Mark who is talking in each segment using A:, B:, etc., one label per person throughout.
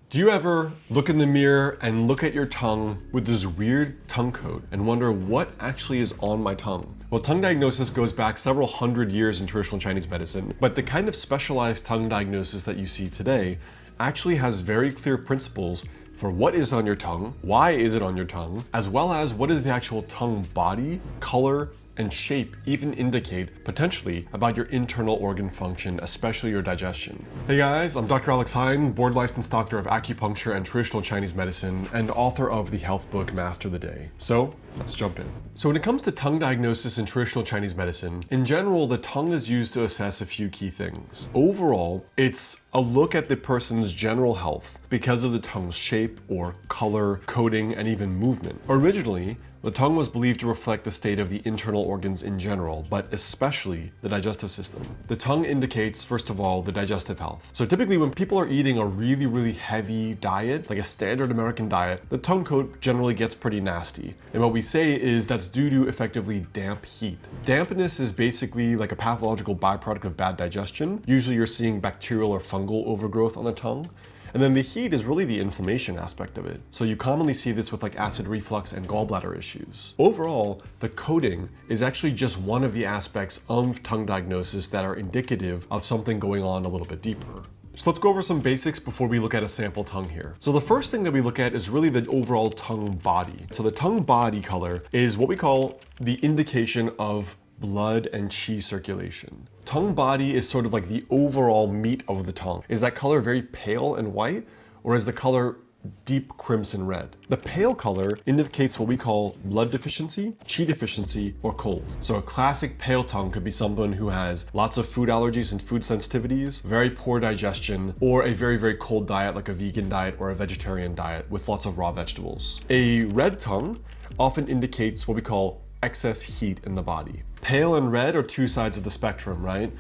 A: Do you ever look in the mirror and look at your tongue with this weird tongue coat and wonder what actually is on my tongue? Well, tongue diagnosis goes back several hundred years in traditional Chinese medicine, but the kind of specialized tongue diagnosis that you see today actually has very clear principles for what is on your tongue, why is it on your tongue, as well as what is the actual tongue body, color, and shape even indicate, potentially, about your internal organ function, especially your digestion. Hey guys, I'm Dr. Alex Heyne, board licensed doctor of acupuncture and traditional Chinese medicine, and author of the health book, Master the Day. So, let's jump in. So when it comes to tongue diagnosis in traditional Chinese medicine, in general, the tongue is used to assess a few key things. Overall, it's a look at the person's general health because of the tongue's shape or color, coating, and even movement. Originally, the tongue was believed to reflect the state of the internal organs in general, but especially the digestive system. The tongue indicates, first of all, the digestive health. So typically when people are eating a really heavy diet, like a standard American diet, the tongue coat generally gets pretty nasty. And what we say is that's due to effectively damp heat. Dampness is basically like a pathological byproduct of bad digestion. Usually you're seeing bacterial or fungal overgrowth on the tongue. And then the heat is really the inflammation aspect of it. So you commonly see this with like acid reflux and gallbladder issues. Overall, the coating is actually just one of the aspects of tongue diagnosis that are indicative of something going on a little bit deeper. So let's go over some basics before we look at a sample tongue here. So the first thing that we look at is really the overall tongue body. So the tongue body color is what we call the indication of blood and qi circulation. Tongue body is sort of like the overall meat of the tongue. Is that color very pale and white, or is the color deep crimson red? The pale color indicates what we call blood deficiency, qi deficiency, or cold. So a classic pale tongue could be someone who has lots of food allergies and food sensitivities, very poor digestion, or a very cold diet like a vegan diet or a vegetarian diet with lots of raw vegetables. A red tongue often indicates what we call excess heat in the body. Pale and red are two sides of the spectrum, right?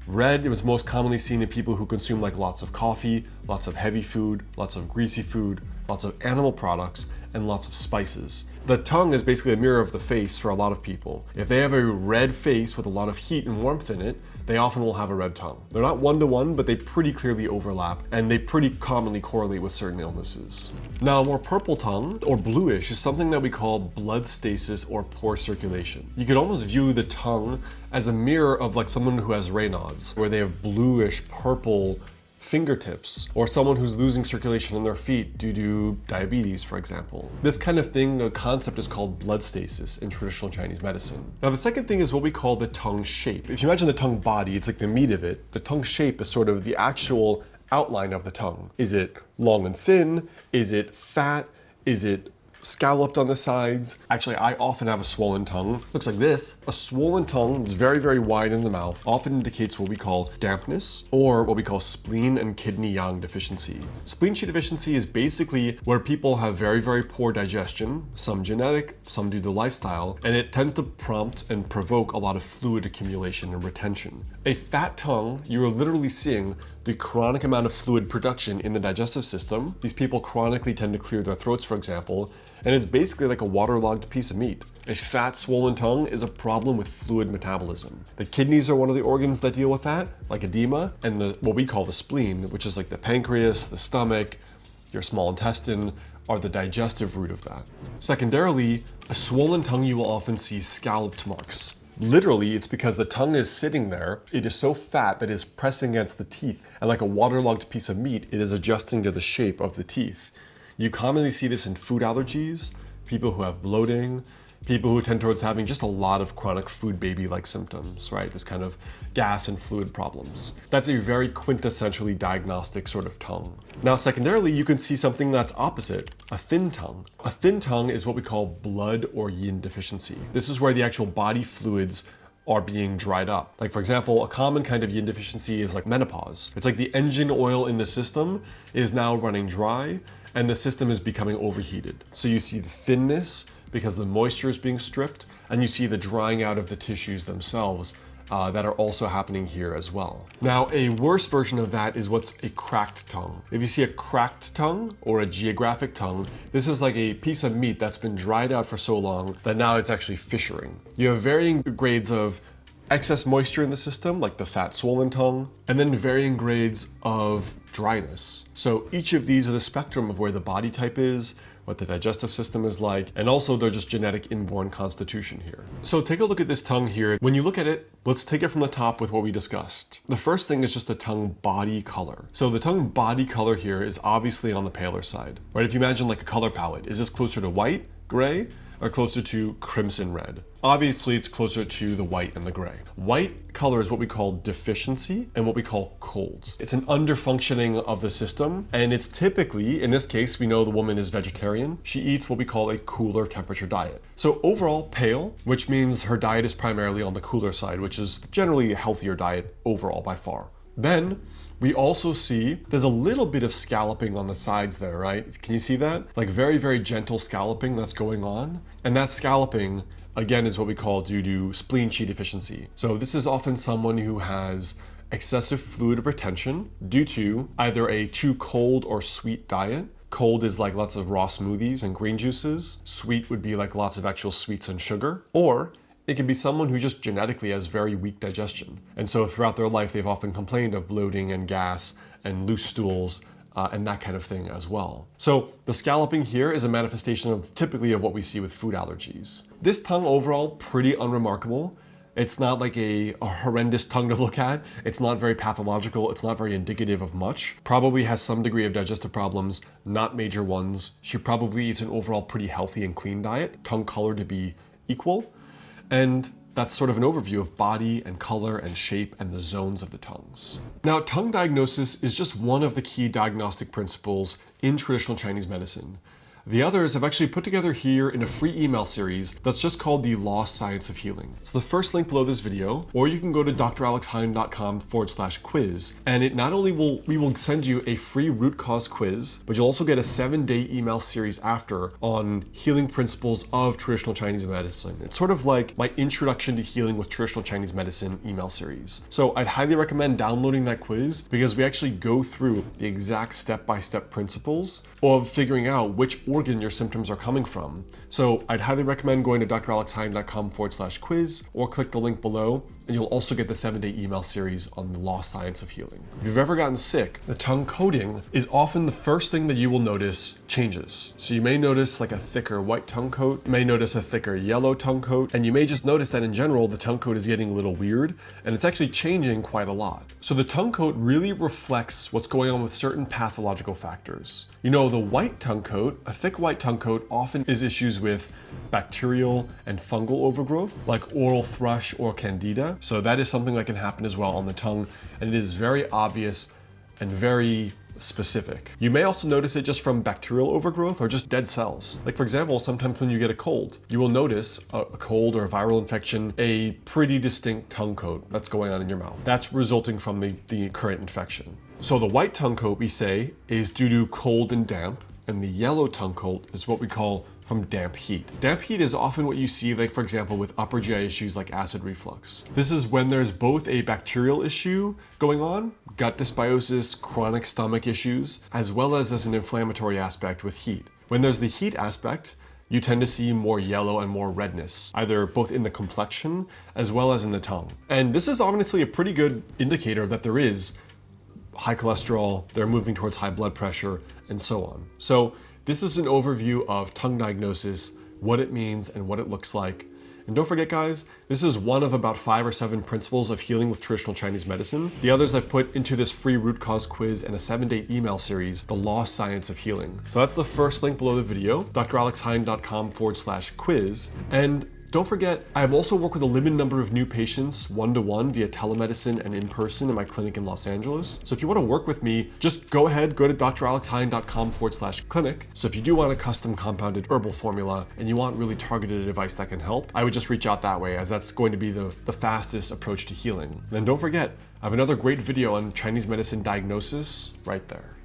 A: Red was most commonly seen in people who consume like lots of coffee, lots of heavy food, lots of greasy food, lots of animal products, and lots of spices. The tongue is basically a mirror of the face for a lot of people. If they have a red face with a lot of heat and warmth in it, they often will have a red tongue. They're not one-to-one, but they pretty clearly overlap, and they pretty commonly correlate with certain illnesses. Now, a more purple tongue, or bluish, is something that we call blood stasis or poor circulation. You could almost view the tongue as a mirror of like someone who has Raynaud's, where they have bluish, purple fingertips, or someone who's losing circulation in their feet due to diabetes, for example. This kind of thing, the concept is called blood stasis in traditional Chinese medicine. Now, the second thing is what we call the tongue shape. If you imagine the tongue body, it's like the meat of it. The tongue shape is sort of the actual outline of the tongue. Is it long and thin? Is it fat? Is it scalloped on the sides? Actually, I often have a swollen tongue. Looks like this. A swollen tongue that's very wide in the mouth often indicates what we call dampness, or what we call spleen and kidney yang deficiency. Spleen qi deficiency is basically where people have very poor digestion, some genetic, some due to lifestyle, and it tends to prompt and provoke a lot of fluid accumulation and retention. A fat tongue, you are literally seeing the chronic amount of fluid production in the digestive system. These people chronically tend to clear their throats, for example, and it's basically like a waterlogged piece of meat. A fat, swollen tongue is a problem with fluid metabolism. The kidneys are one of the organs that deal with that, like edema, and what we call the spleen, which is like the pancreas, the stomach, your small intestine, are the digestive root of that. Secondarily, a swollen tongue you will often see scalloped marks. Literally, it's because the tongue is sitting there. It is so fat that it is pressing against the teeth, and like a waterlogged piece of meat, it is adjusting to the shape of the teeth. You commonly see this in food allergies, people who have bloating, people who tend towards having just a lot of chronic food baby-like symptoms, right? This kind of gas and fluid problems. That's a very quintessentially diagnostic sort of tongue. Now, secondarily, you can see something that's opposite, a thin tongue. A thin tongue is what we call blood or yin deficiency. This is where the actual body fluids are being dried up. Like for example, a common kind of yin deficiency is like menopause. It's like the engine oil in the system is now running dry and the system is becoming overheated. So you see the thinness because the moisture is being stripped, and you see the drying out of the tissues themselves that are also happening here as well. Now, a worse version of that is what's a cracked tongue. If you see a cracked tongue or a geographic tongue, this is like a piece of meat that's been dried out for so long that now it's actually fissuring. You have varying grades of excess moisture in the system, like the fat swollen tongue, and then varying grades of dryness. So each of these are the spectrum of where the body type is, what the digestive system is like, and also their just genetic inborn constitution here. So take a look at this tongue here. When you look at it, let's take it from the top with what we discussed. The first thing is just the tongue body color. So the tongue body color here is obviously on the paler side, right? If you imagine like a color palette, is this closer to white, gray, or closer to crimson red? Obviously, it's closer to the white and the gray. White color is what we call deficiency and what we call cold. It's an underfunctioning of the system, and it's typically, in this case, we know the woman is vegetarian. She eats what we call a cooler temperature diet. So overall pale, which means her diet is primarily on the cooler side, which is generally a healthier diet overall by far. Then we also see there's a little bit of scalloping on the sides there, right? Can you see that? Like very, very gentle scalloping that's going on. And that scalloping, again, is what we call due to spleen qi deficiency. So this is often someone who has excessive fluid retention due to either a too cold or sweet diet. Cold is like lots of raw smoothies and green juices. Sweet would be like lots of actual sweets and sugar. Or it can be someone who just genetically has very weak digestion. And so throughout their life, they've often complained of bloating and gas and loose stools and that kind of thing as well. So the scalloping here is a manifestation of typically of what we see with food allergies. This tongue overall, pretty unremarkable. It's not like a horrendous tongue to look at. It's not very pathological. It's not very indicative of much. Probably has some degree of digestive problems, not major ones. She probably eats an overall pretty healthy and clean diet, tongue color to be equal. And that's sort of an overview of body and color and shape and the zones of the tongues. Now, tongue diagnosis is just one of the key diagnostic principles in traditional Chinese medicine. The others I've actually put together here in a free email series that's just called the Lost Science of Healing. It's the first link below this video, or you can go to dralexheyne.com/quiz. And it not only we will send you a free root cause quiz, but you'll also get a 7-day email series after on healing principles of traditional Chinese medicine. It's sort of like my introduction to healing with traditional Chinese medicine email series. So I'd highly recommend downloading that quiz because we actually go through the exact step-by-step principles of figuring out which organ your symptoms are coming from. So I'd highly recommend going to dralexheyne.com/quiz or click the link below, and you'll also get the 7-day email series on the Lost Science of Healing. If you've ever gotten sick, the tongue coating is often the first thing that you will notice changes. So you may notice like a thicker white tongue coat, you may notice a thicker yellow tongue coat, and you may just notice that in general, the tongue coat is getting a little weird, and it's actually changing quite a lot. So the tongue coat really reflects what's going on with certain pathological factors. You know, the white tongue coat, a thick white tongue coat often is issues with bacterial and fungal overgrowth, like oral thrush or candida. So that is something that can happen as well on the tongue, and it is very obvious and very specific. You may also notice it just from bacterial overgrowth or just dead cells. Like for example, sometimes when you get a cold, you will notice a cold or a viral infection, a pretty distinct tongue coat that's going on in your mouth. That's resulting from the current infection. So the white tongue coat, we say, is due to cold and damp, and the yellow tongue coat is what we call from damp heat. Damp heat is often what you see, like for example, with upper GI issues like acid reflux. This is when there's both a bacterial issue going on, gut dysbiosis, chronic stomach issues, as well as an inflammatory aspect with heat. When there's the heat aspect, you tend to see more yellow and more redness, either both in the complexion as well as in the tongue. And this is honestly a pretty good indicator that there is high cholesterol, they're moving towards high blood pressure, and so on. So this is an overview of tongue diagnosis, what it means and what it looks like. And don't forget guys, this is one of about 5 or 7 principles of healing with traditional Chinese medicine. The others I've put into this free root cause quiz and a 7-day email series, The Lost Science of Healing. So that's the first link below the video, dralexheyne.com/quiz. And don't forget, I have also worked with a limited number of new patients one-to-one via telemedicine and in person in my clinic in Los Angeles. So if you want to work with me, just go ahead, go to dralexheyne.com/clinic. So if you do want a custom compounded herbal formula and you want really targeted advice that can help, I would just reach out that way, as that's going to be the fastest approach to healing. And don't forget, I have another great video on Chinese medicine diagnosis right there.